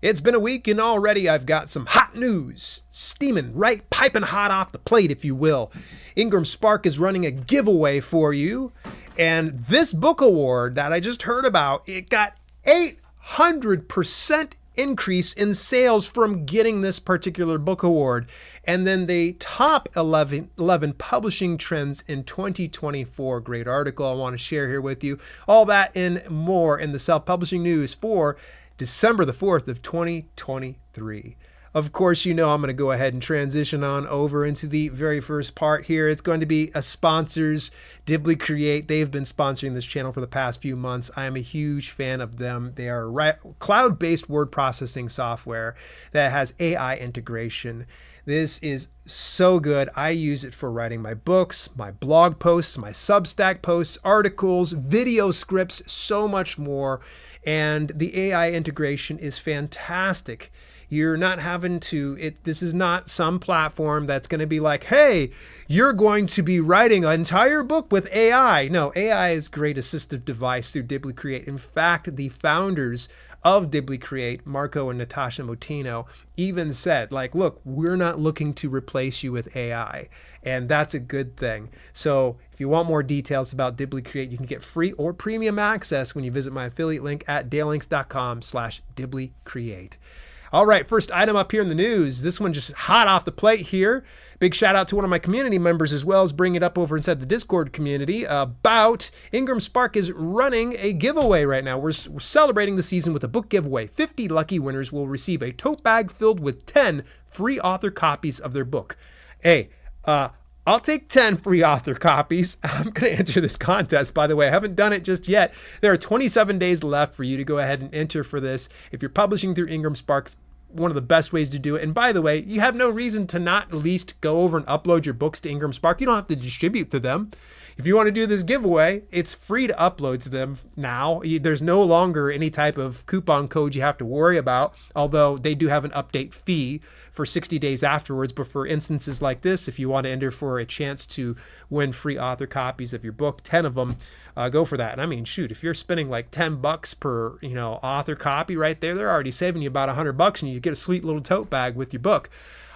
It's been a week and already I've got some hot news, steaming right, piping hot off the plate, if you will. IngramSpark is running a giveaway for you. And this book award that I just heard about, it got 800% increase in sales from getting this particular book award. And then the top 11 publishing trends in 2024. Great article I want to share here with you. All that and more in the self-publishing news for December the 4th of 2023. Of course, you know I'm going to go ahead and transition on over into the very first part here. It's going to be a sponsors, Dibl Create. They've been sponsoring this channel for the past few months. I am a huge fan of them. They are cloud-based word processing software that has AI integration. This is so good. I use it for writing my books, my blog posts, my Substack posts, articles, video scripts, so much more. And the AI integration is fantastic. You're not having to, this is not some platform that's going to be like, hey, you're going to be writing an entire book with AI. No, AI is a great assistive device through Dibl Create. In fact, the founders of Dibl Create, Marco and Natasha Motino, even said, like, look, we're not looking to replace you with AI. And that's a good thing. So if you want more details about Dibl Create, you can get free or premium access when you visit my affiliate link at dalelinks.com/DiblCreate. All right, first item up here in the news. This one just hot off the plate here. Big shout out to one of my community members as well as bringing it up over inside the Discord community about IngramSpark is running a giveaway right now. We're celebrating the season with a book giveaway. 50 lucky winners will receive a tote bag filled with 10 free author copies of their book. Hey, I'll take 10 free author copies. I'm going to enter this contest, by the way. I haven't done it just yet. There are 27 days left for you to go ahead and enter for this. If you're publishing through IngramSpark, one of the best ways to do it. And by the way, you have no reason to not at least go over and upload your books to IngramSpark. You don't have to distribute to them. If you want to do this giveaway, it's free to upload to them now. There's no longer any type of coupon code you have to worry about, although they do have an update fee for 60 days afterwards. But for instances like this, if you want to enter for a chance to win free author copies of your book, 10 of them, go for that. And I mean, shoot, if you're spending like $10 per, author copy right there, they're already saving you about $100 and you get a sweet little tote bag with your book.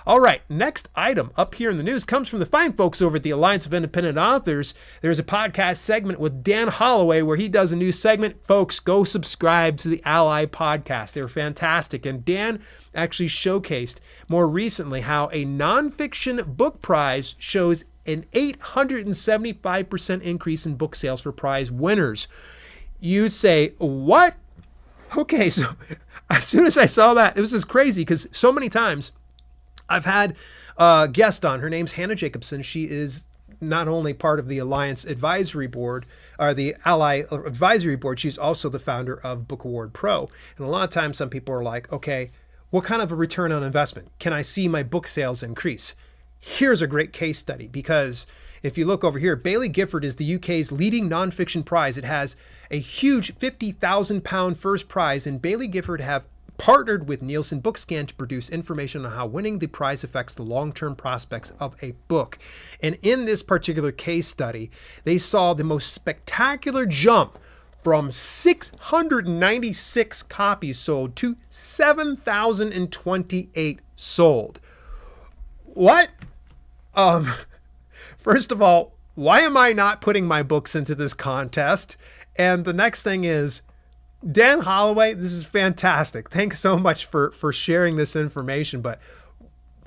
All right, next item up here in the news comes from the fine folks over at the Alliance of Independent Authors. There's a podcast segment with Dan Holloway where he does a new segment. Folks, go subscribe to the Ally podcast. They're fantastic. And Dan actually showcased more recently how a nonfiction book prize shows an 875% increase in book sales for prize winners. You say, what? Okay, so as soon as I saw that, it was just crazy because so many times I've had a guest on. Her name's Hannah Jacobson. She is not only part of the Alliance Advisory Board, or the Ally Advisory Board, she's also the founder of Book Award Pro. And a lot of times some people are like, okay, what kind of a return on investment? Can I see my book sales increase? Here's a great case study, because if you look over here, Baillie Gifford is the UK's leading nonfiction prize. It has a huge £50,000 first prize, and Baillie Gifford have partnered with Nielsen Bookscan to produce information on how winning the prize affects the long-term prospects of a book. And in this particular case study, they saw the most spectacular jump from 696 copies sold to 7,028 sold. What? First of all, why am I not putting my books into this contest? And the next thing is, Dan Holloway, this is fantastic. Thanks so much for sharing this information. But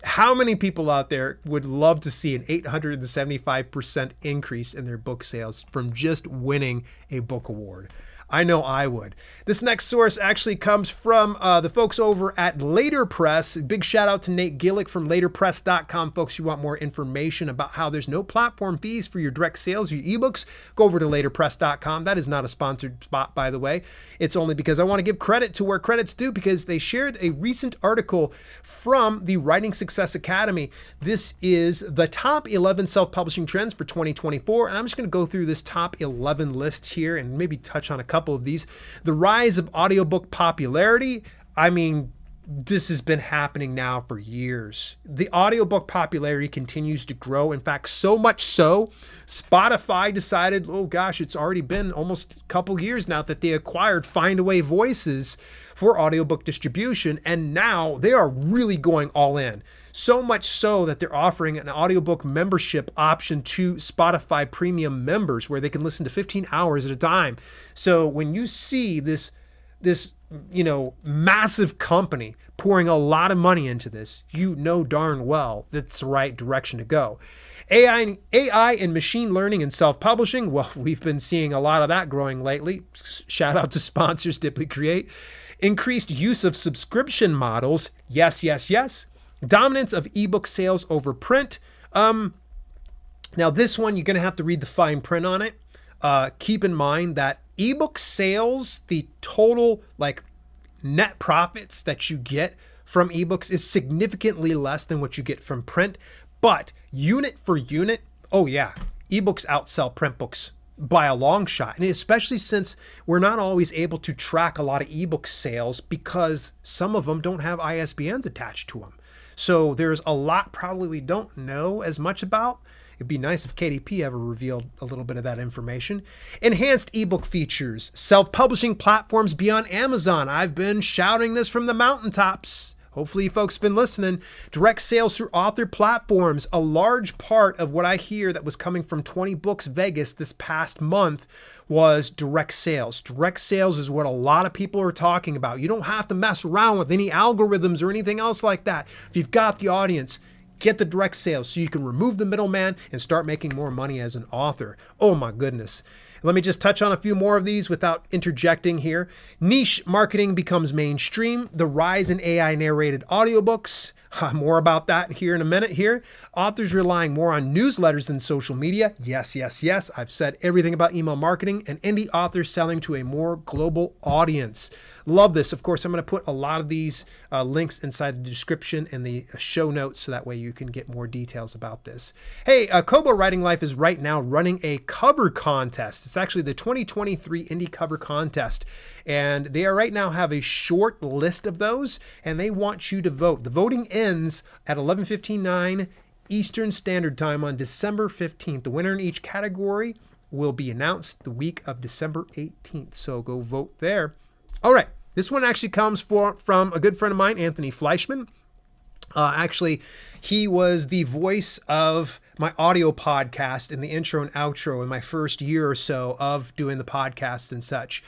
how many people out there would love to see an 875% increase in their book sales from just winning a book award? I know I would. This next source actually comes from the folks over at Later Press. Big shout out to Nate Gillick from laterpress.com. Folks, you want more information about how there's no platform fees for your direct sales, your ebooks, go over to laterpress.com. That is not a sponsored spot, by the way. It's only because I want to give credit to where credit's due, because they shared a recent article from the Writing Success Academy. This is the top 11 self-publishing trends for 2024. And I'm just going to go through this top 11 list here and maybe touch on a couple of these. The rise of audiobook popularity. I mean, this has been happening now for years. The audiobook popularity continues to grow. In fact, so much so, Spotify decided, oh gosh, it's already been almost a couple years now that they acquired Findaway Voices for audiobook distribution. And now they are really going all in. So much so that they're offering an audiobook membership option to Spotify premium members where they can listen to 15 hours at a time. So when you see this massive company pouring a lot of money into this, you know darn well that's the right direction to go. AI and machine learning and self-publishing, well, we've been seeing a lot of that growing lately. Shout out to sponsors, Dibl Create. Increased use of subscription models. Yes, yes, yes. Dominance of ebook sales over print. Now this one, you're going to have to read the fine print on it. Keep in mind that ebook sales, the total net profits that you get from ebooks is significantly less than what you get from print. But unit for unit, oh yeah, ebooks outsell print books by a long shot. And especially since we're not always able to track a lot of ebook sales because some of them don't have ISBNs attached to them. So there's a lot probably we don't know as much about. It'd be nice if KDP ever revealed a little bit of that information. Enhanced ebook features, self-publishing platforms beyond Amazon. I've been shouting this from the mountaintops. Hopefully you folks have been listening. Direct sales through author platforms. A large part of what I hear that was coming from 20 Books Vegas this past month was direct sales. Direct sales is what a lot of people are talking about. You don't have to mess around with any algorithms or anything else like that. If you've got the audience, get the direct sales so you can remove the middleman and start making more money as an author. Oh my goodness. Let me just touch on a few more of these without interjecting here. Niche marketing becomes mainstream. The rise in AI narrated audiobooks. More about that here in a minute here. Authors relying more on newsletters than social media. Yes, yes, yes. I've said everything about email marketing, and indie authors selling to a more global audience. Love this. Of course, I'm going to put a lot of these links inside the description and the show notes so that way you can get more details about this. Hey, Kobo Writing Life is right now running a cover contest. It's actually the 2023 Indie Cover Contest. And they are right now have a short list of those, and they want you to vote. The voting ends at 11:59 Eastern Standard Time on December 15th. The winner in each category will be announced the week of December 18th. So go vote there. All right. This one actually comes from a good friend of mine, Anthony Fleischman. Actually, he was the voice of my audio podcast in the intro and outro in my first year or so of doing the podcast and such.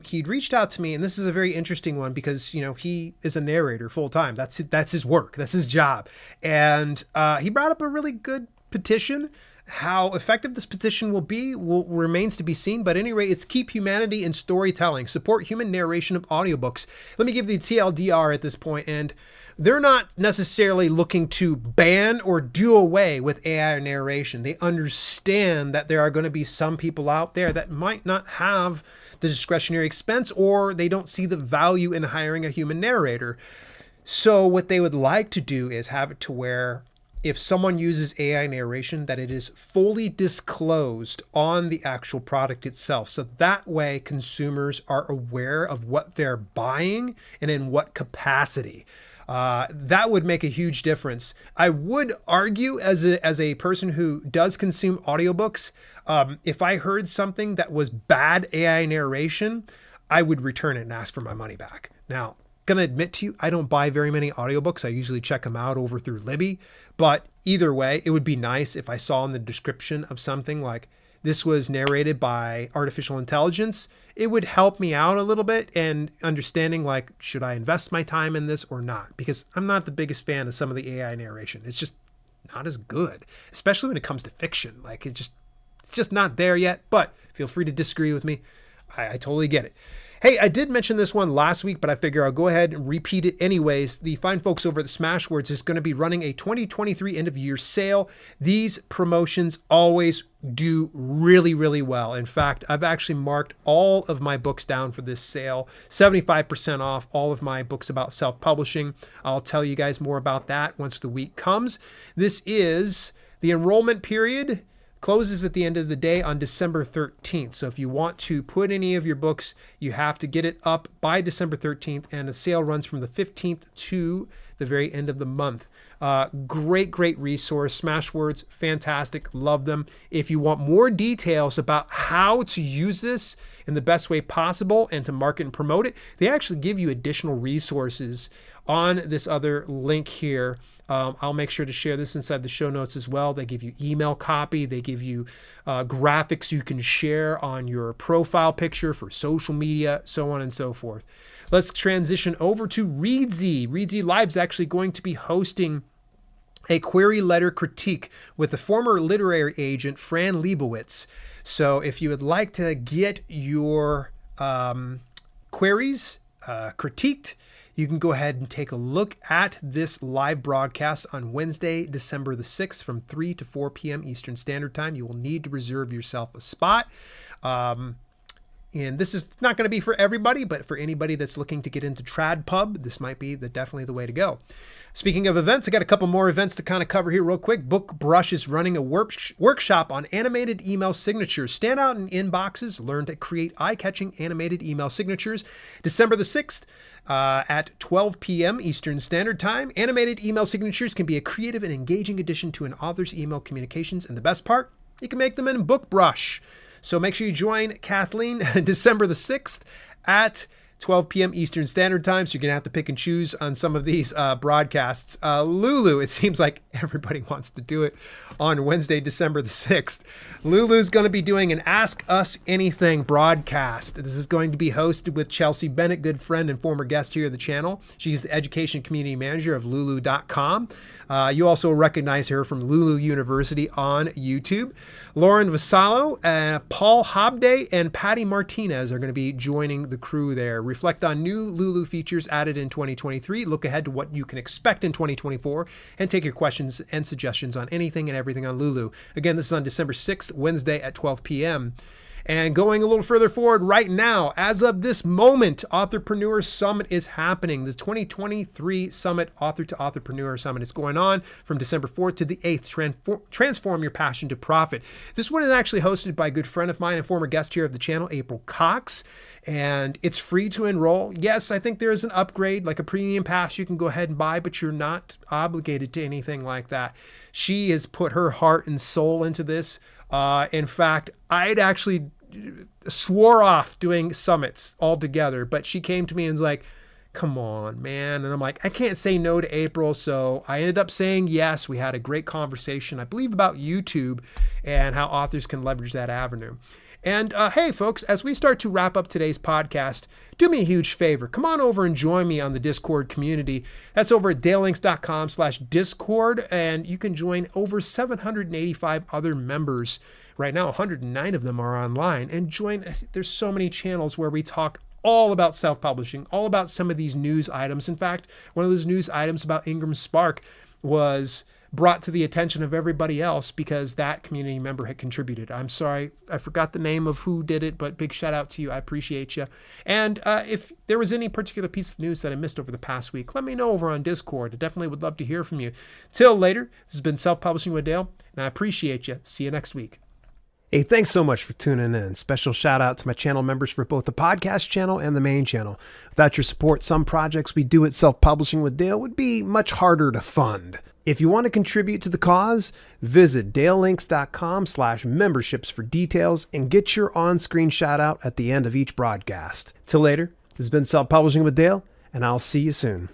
He'd reached out to me, and this is a very interesting one because, he is a narrator full time. That's his work. That's his job. And he brought up a really good petition. How effective this petition will be remains to be seen. But anyway, it's keep humanity in storytelling, support human narration of audiobooks. Let me give the TLDR at this point, and they're not necessarily looking to ban or do away with AI narration. They understand that there are going to be some people out there that might not have the discretionary expense, or they don't see the value in hiring a human narrator. So what they would like to do is have it to where if someone uses AI narration, that it is fully disclosed on the actual product itself. So that way consumers are aware of what they're buying and in what capacity. That would make a huge difference. I would argue as a person who does consume audiobooks, if I heard something that was bad AI narration, I would return it and ask for my money back. Now, gonna admit to you, I don't buy very many audiobooks. I usually check them out over through Libby, but either way, it would be nice if I saw in the description of something like this was narrated by artificial intelligence. It would help me out a little bit and understanding should I invest my time in this or not? Because I'm not the biggest fan of some of the AI narration. It's just not as good, especially when it comes to fiction. It's just not there yet, but feel free to disagree with me. I totally get it. Hey, I did mention this one last week, but I figure I'll go ahead and repeat it anyways. The fine folks over at the Smashwords is going to be running a 2023 end of year sale. These promotions always do really, really well. In fact, I've actually marked all of my books down for this sale, 75% off all of my books about self-publishing. I'll tell you guys more about that once the week comes. This is the enrollment period closes at the end of the day on December 13th. So if you want to put any of your books, you have to get it up by December 13th, and the sale runs from the 15th to the very end of the month. Great resource. Smashwords, fantastic. Love them. If you want more details about how to use this in the best way possible and to market and promote it, they actually give you additional resources on this other link here. I'll make sure to share this inside the show notes as well. They give you email copy. They give you graphics you can share on your profile picture for social media, so on and so forth. Let's transition over to Reedsy. Reedsy Live is actually going to be hosting a query letter critique with the former literary agent, Fran Lebowitz. So if you would like to get your queries critiqued, you can go ahead and take a look at this live broadcast on Wednesday, December the 6th from 3 to 4 p.m. Eastern Standard Time. You will need to reserve yourself a spot. And this is not going to be for everybody, but for anybody that's looking to get into TradPub, this might be definitely the way to go. Speaking of events, I got a couple more events to kind of cover here real quick. BookBrush is running a workshop on animated email signatures. Stand out in inboxes, learn to create eye-catching animated email signatures. December the 6th at 12 p.m. Eastern Standard Time. Animated email signatures can be a creative and engaging addition to an author's email communications. And the best part, you can make them in BookBrush. So make sure you join Kathleen December the 6th at 12 p.m. Eastern Standard Time. So you're going to have to pick and choose on some of these broadcasts. Lulu, it seems like everybody wants to do it on Wednesday, December the 6th. Lulu's going to be doing an Ask Us Anything broadcast. This is going to be hosted with Chelsea Bennett, good friend and former guest here of the channel. She's the education community manager of Lulu.com. You also recognize her from Lulu University on YouTube. Lauren Vasallo, Paul Hobday, and Patty Martinez are going to be joining the crew there. Reflect on new Lulu features added in 2023. Look ahead to what you can expect in 2024, and take your questions and suggestions on anything and everything on Lulu. Again, this is on December 6th, Wednesday at 12 p.m. And going a little further forward right now, as of this moment, Authorpreneur Summit is happening. The 2023 Summit, Author to Authorpreneur Summit, is going on from December 4th to the 8th. Transform your passion to profit. This one is actually hosted by a good friend of mine and former guest here of the channel, April Cox. And it's free to enroll. Yes, I think there is an upgrade, like a premium pass you can go ahead and buy, but you're not obligated to anything like that. She has put her heart and soul into this. In fact, I'd actually swore off doing summits altogether, but she came to me and was like, come on, man. And I'm like, I can't say no to April. So I ended up saying yes. We had a great conversation, I believe, about YouTube and how authors can leverage that avenue. And hey, folks, as we start to wrap up today's podcast, do me a huge favor. Come on over and join me on the Discord community. That's over at dalelinks.com/Discord, and you can join over 785 other members. Right now, 109 of them are online, and join. There's so many channels where we talk all about self-publishing, all about some of these news items. In fact, one of those news items about IngramSpark was brought to the attention of everybody else because that community member had contributed. I'm sorry, I forgot the name of who did it, but big shout out to you. I appreciate you. And if there was any particular piece of news that I missed over the past week, let me know over on Discord. I definitely would love to hear from you. Till later, this has been Self-Publishing with Dale, and I appreciate you. See you next week. Hey, thanks so much for tuning in. Special shout out to my channel members for both the podcast channel and the main channel. Without your support, some projects we do at Self-Publishing with Dale would be much harder to fund. If you want to contribute to the cause, visit dalelinks.com/memberships for details and get your on-screen shout out at the end of each broadcast. Till later, this has been Self-Publishing with Dale, and I'll see you soon.